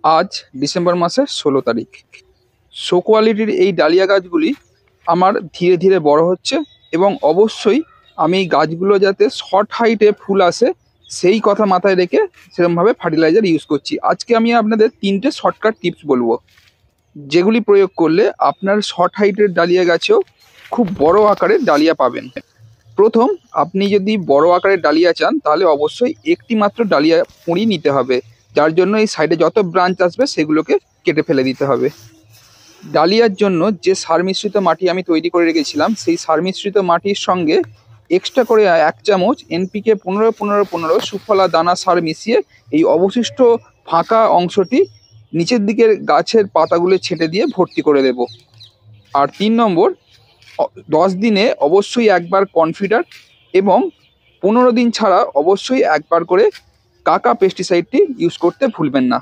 আজ ডিসেম্বর মাসের 16 তারিখ। শো কোয়ালিটির এই ডালিয়া গাছগুলি আমার ধীরে ধীরে বড় হচ্ছে এবং অবশ্যই আমি এই গাছগুলো যাতে শর্ট হাইটে ফুল আসে সেই কথা মাথায় রেখে সেরকমভাবে ফার্টিলাইজার ইউজ করছি। আজকে আমি আপনাদের 3টে শর্টকাট টিপস বলবো, যেগুলি প্রয়োগ করলে আপনার শর্ট হাইটের ডালিয়া গাছেও খুব বড় আকারের ডালিয়া পাবেন। প্রথম, আপনি যদি বড় আকারের ডালিয়া চান তাহলে অবশ্যই একটি মাত্র ডালিয়া পুঁড়ি নিতে হবে, যার জন্য এই সাইডে যত ব্রাঞ্চ আসবে সেগুলোকে কেটে ফেলে দিতে হবে। ডালিয়ার জন্য যে সার মিশ্রিত মাটি আমি তৈরি করে রেখেছিলাম সেই সার মিশ্রিত মাটির সঙ্গে এক্সট্রা করে 1 চামচ এনপিকে 15-15-15 সুফলা দানা সার মিশিয়ে এই অবশিষ্ট ফাঁকা অংশটি নিচের দিকের গাছের পাতাগুলো ছেটে দিয়ে ভর্তি করে দেব। আর 3 নম্বর, 10 দিনে অবশ্যই একবার কনফিডার এবং 15 দিন ছাড়া অবশ্যই একবার করে কাকা পেস্টিসাইডটি ইউজ করতে ভুলবেন না।